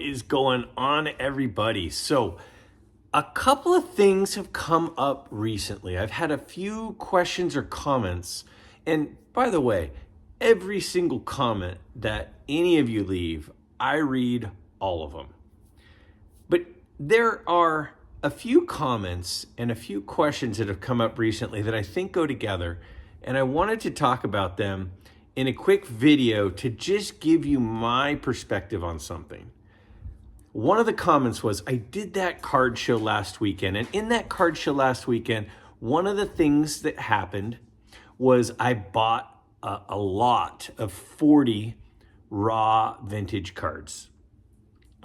is going on, everybody? So, a couple of things have come up recently. I've had a few questions or comments. And by the way, every single comment that any of you leave, I read all of them. But there are a few comments and a few questions that have come up recently that I think go together. And I wanted to talk about them in a quick video to just give you my perspective on something. One of the comments was, I did that card show last weekend. And in that card show last weekend, one of the things that happened was I bought a lot of 40 raw vintage cards.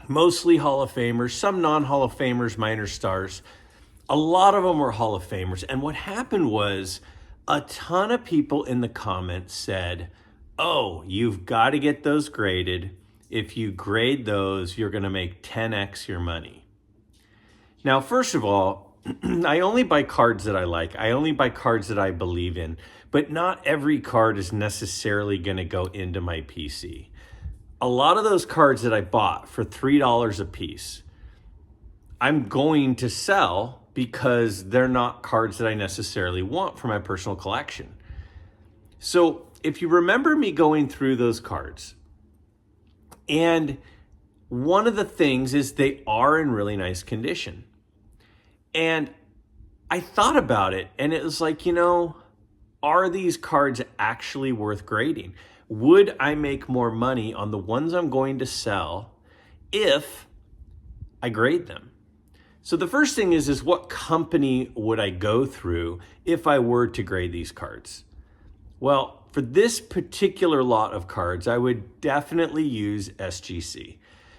Mostly Hall of Famers, some non-Hall of Famers, minor stars. A lot of them were Hall of Famers. And what happened was a ton of people in the comments said, oh, you've got to get those graded. If you grade those, you're going to make 10x your money. Now, first of all, I only buy cards that I like. I only buy cards that I believe in, but not every card is necessarily going to go into my PC. A lot of those cards that I bought for $3 a piece, I'm going to sell because they're not cards that I necessarily want for my personal collection. So if you remember me going through those cards, and one of the things is they are in really nice condition. And I thought about it and it was like, are these cards actually worth grading? Would I make more money on the ones I'm going to sell if I grade them? So the first thing is what company would I go through if I were to grade these cards? Well, for this particular lot of cards, I would definitely use SGC.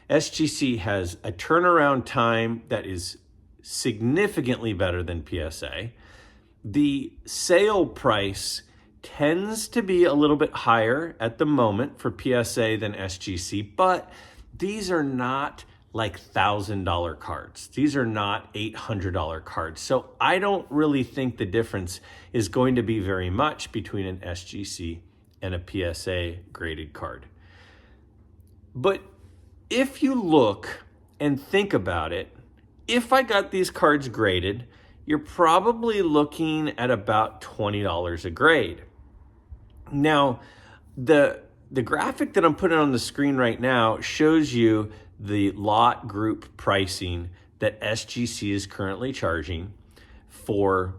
SGC has a turnaround time that is significantly better than PSA. The sale price tends to be a little bit higher at the moment for PSA than SGC, but these are not like $1,000 cards. These are not $800 cards. So I don't really think the difference is going to be very much between an SGC and a PSA graded card. But if you look and think about it, if I got these cards graded, you're probably looking at about $20 a grade. Now, the graphic that I'm putting on the screen right now shows you the lot group pricing that SGC is currently charging for,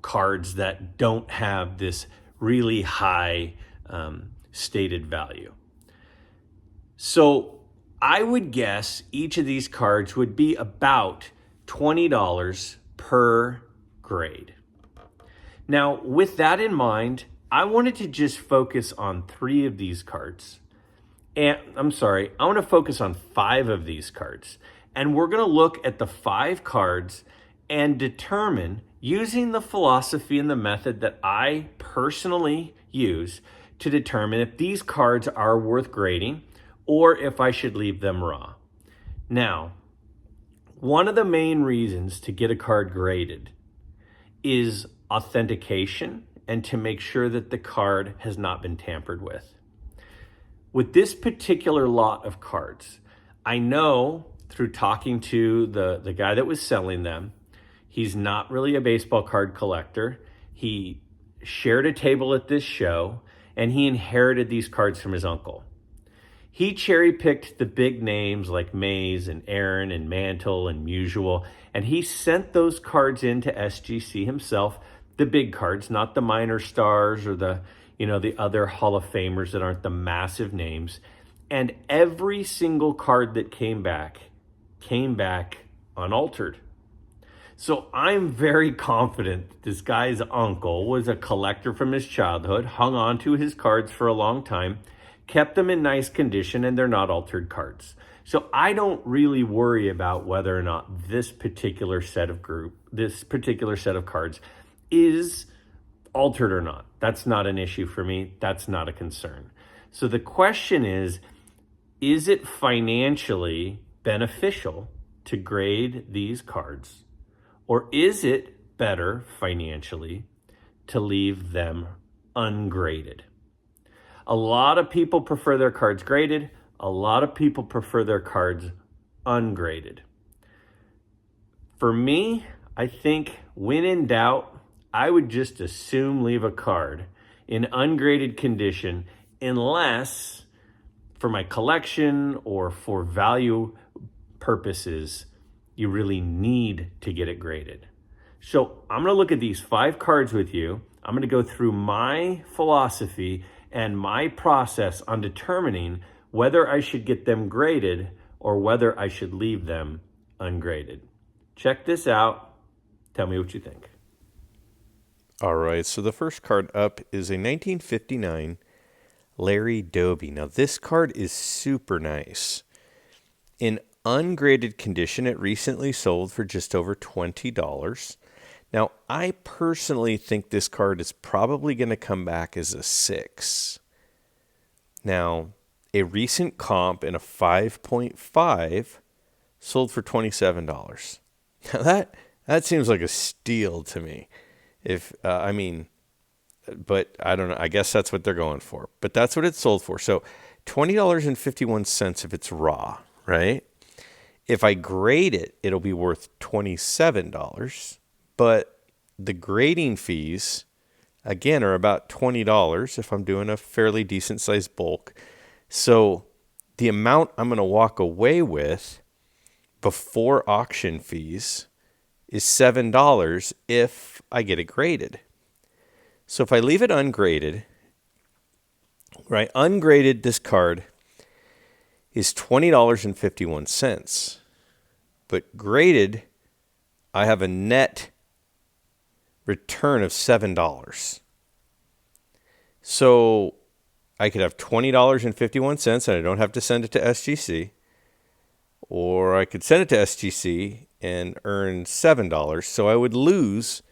cards that don't have this really high stated value. So I would guess each of these cards would be about $20 per grade. Now, with that in mind, I wanted to just focus on 3 of these cards. And I want to focus on 5 of these cards. And we're going to look at the 5 cards and determine, using the philosophy and the method that I personally use, to determine if these cards are worth grading or if I should leave them raw. Now, one of the main reasons to get a card graded is authentication and to make sure that the card has not been tampered with. With this particular lot of cards, I know through talking to the guy that was selling them, he's not really a baseball card collector. He shared a table at this show and he inherited these cards from his uncle. He cherry-picked the big names like Mays and Aaron and Mantle and Musial, and he sent those cards into SGC himself, the big cards, not the minor stars or the other Hall of Famers that aren't the massive names. And every single card that came back unaltered. So I'm very confident this guy's uncle was a collector from his childhood, hung on to his cards for a long time, kept them in nice condition, and they're not altered cards. So I don't really worry about whether or not this particular set of cards is altered or not. That's not an issue for me. That's not a concern. So the question is it financially beneficial to grade these cards, or is it better financially to leave them ungraded? A lot of people prefer their cards graded. A lot of people prefer their cards ungraded. For me, I think when in doubt, I would just assume leave a card in ungraded condition unless for my collection or for value purposes, you really need to get it graded. So I'm going to look at these 5 cards with you. I'm going to go through my philosophy and my process on determining whether I should get them graded or whether I should leave them ungraded. Check this out. Tell me what you think. All right, so the first card up is a 1959 Larry Doby. Now, this card is super nice. In ungraded condition, it recently sold for just over $20. Now, I personally think this card is probably going to come back as a 6. Now, a recent comp in a 5.5 sold for $27. Now, that seems like a steal to me. But I don't know. I guess that's what they're going for. But that's what it sold for. So $20.51 if it's raw, right? If I grade it, it'll be worth $27. But the grading fees, again, are about $20 if I'm doing a fairly decent sized bulk. So the amount I'm going to walk away with before auction fees is $7 if I get it graded. So if I leave it ungraded, right, ungraded, this card is $20.51. But graded, I have a net return of $7. So I could have $20.51 and I don't have to send it to SGC. Or I could send it to SGC and earn $7. So I would lose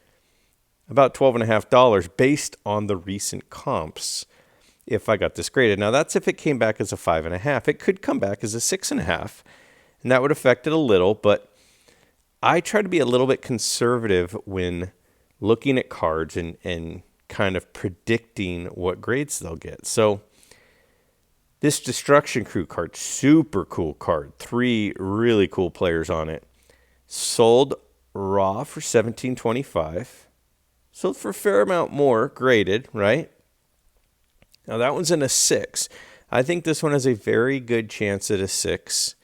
about $12.50 based on the recent comps if I got this graded. Now, that's if it came back as a 5.5. It could come back as a 6.5, and that would affect it a little, but I try to be a little bit conservative when looking at cards and kind of predicting what grades they'll get. So this Destruction Crew card, super cool card, 3 really cool players on it, sold raw for $17.25. Sold for a fair amount more, graded, right? Now that one's in a 6. I think this one has a very good chance at a 6.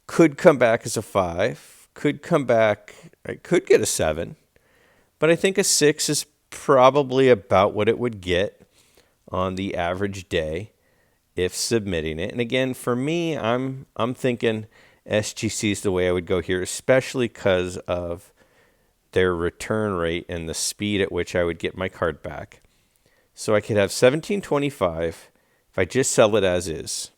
Could come back as a 5. Could come back, I could get a 7. But I think a 6 is probably about what it would get on the average day if submitting it. And again, for me, I'm thinking SGC is the way I would go here, especially because of their return rate and the speed at which I would get my card back. So I could have $17.25 if I just sell it as is.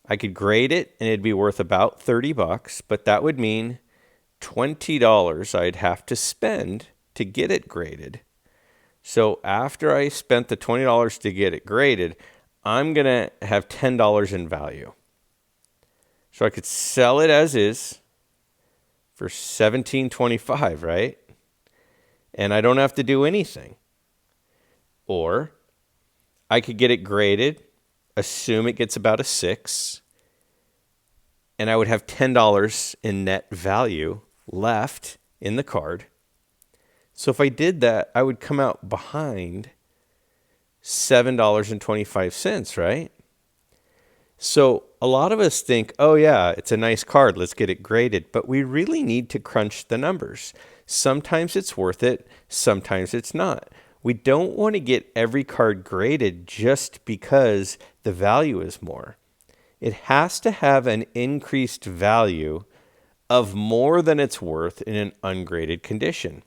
I could grade it and it'd be worth about $30, but that would mean $20 I'd have to spend to get it graded. So after I spent the $20 to get it graded, I'm going to have $10 in value. So I could sell it as is for $17.25, right? And I don't have to do anything. Or I could get it graded, assume it gets about a 6, and I would have $10 in net value left in the card. So if I did that, I would come out behind $7.25, right? So a lot of us think, oh yeah, it's a nice card, let's get it graded. But we really need to crunch the numbers. Sometimes it's worth it, sometimes it's not. We don't want to get every card graded just because the value is more. It has to have an increased value of more than it's worth in an ungraded condition.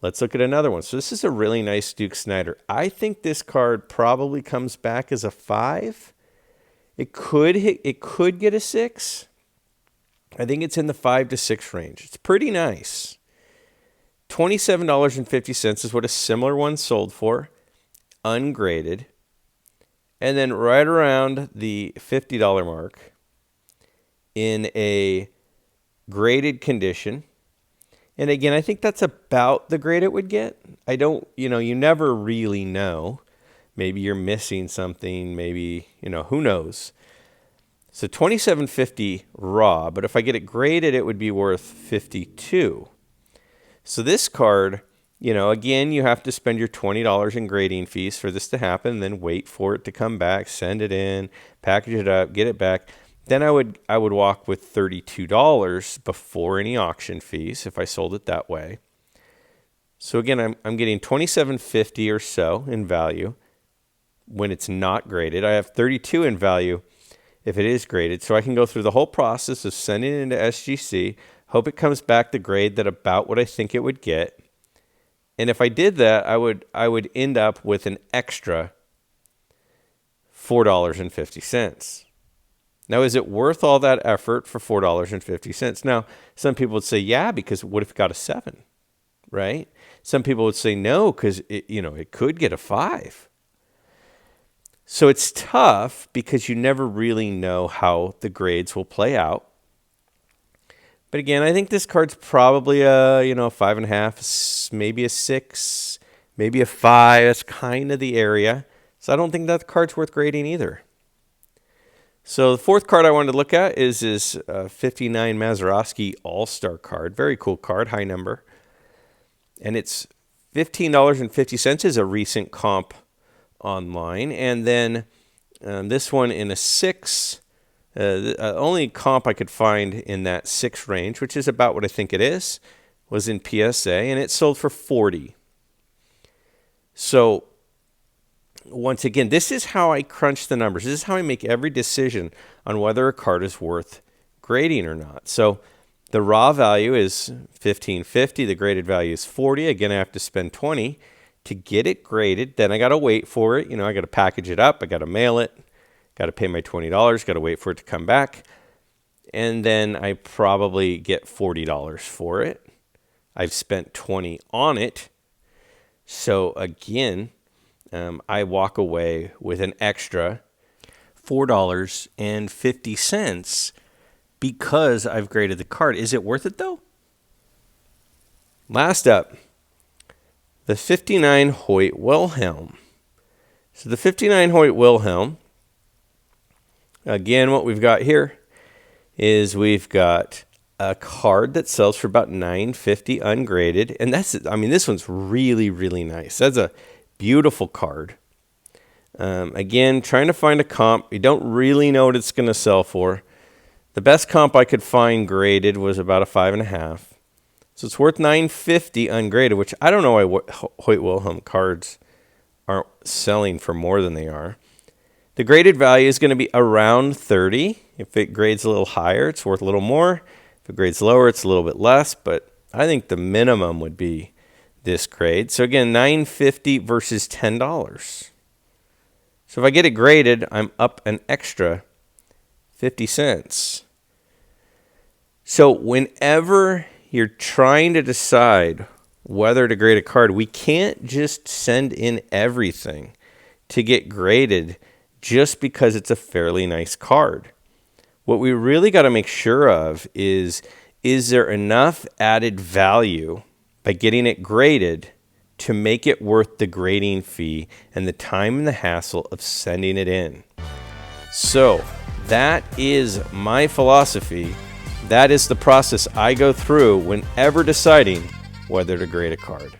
Let's look at another one. So this is a really nice Duke Snider. I think this card probably comes back as a 5. It could get a 6. I think it's in the 5 to 6 range. It's pretty nice. $27.50 is what a similar one sold for, ungraded. And then right around the $50 mark in a graded condition. And again, I think that's about the grade it would get. You never really know. Maybe you're missing something. Maybe, who knows. So $27.50 raw, but if I get it graded, it would be worth $52. So this card, again, you have to spend your $20 in grading fees for this to happen, then wait for it to come back, send it in, package it up, get it back. Then I would walk with $32 before any auction fees if I sold it that way. So again, I'm getting $27.50 or so in value when it's not graded. I have $32 in value if it is graded. So I can go through the whole process of sending it into SGC, hope it comes back the grade that about what I think it would get. And if I did that, I would end up with an extra $4.50. Now, is it worth all that effort for $4.50? Now, some people would say, yeah, because what if it got a 7, right? Some people would say no, because it could get a 5. So it's tough because you never really know how the grades will play out. But again, I think this card's probably a 5.5, maybe a 6, maybe a 5. That's kind of the area. So I don't think that card's worth grading either. So the fourth card I wanted to look at is this 59 Mazeroski All-Star card. Very cool card, high number. And it's $15.50 is a recent comp online. And then this one in a 6, the only comp I could find in that 6 range, which is about what I think it is, was in PSA, and it sold for $40. So once again, this is how I crunch the numbers. This is how I make every decision on whether a card is worth grading or not. So the raw value is $15.50. The graded value is $40. Again, I have to spend $20 to get it graded. Then I got to wait for it. I got to package it up. I got to mail it. Got to pay my $20. Got to wait for it to come back. And then I probably get $40 for it. I've spent $20 on it. So again, I walk away with an extra $4.50 because I've graded the card. Is it worth it though? Last up, the 59 Hoyt Wilhelm. So the 59 Hoyt Wilhelm, again, what we've got here is we've got a card that sells for about $9.50 ungraded. And this one's really, really nice. That's a beautiful card. Again, trying to find a comp. You don't really know what it's going to sell for. The best comp I could find graded was about a 5.5. So it's worth $9.50 ungraded, which I don't know why Hoyt Wilhelm cards aren't selling for more than they are. The graded value is going to be around 30. If it grades a little higher, it's worth a little more. If it grades lower, it's a little bit less, but I think the minimum would be this grade. So again, $9.50 versus $10. So if I get it graded, I'm up an extra 50 cents. So whenever you're trying to decide whether to grade a card, we can't just send in everything to get graded just because it's a fairly nice card. What we really got to make sure of is there enough added value by getting it graded to make it worth the grading fee and the time and the hassle of sending it in. So that is my philosophy. That is the process I go through whenever deciding whether to grade a card.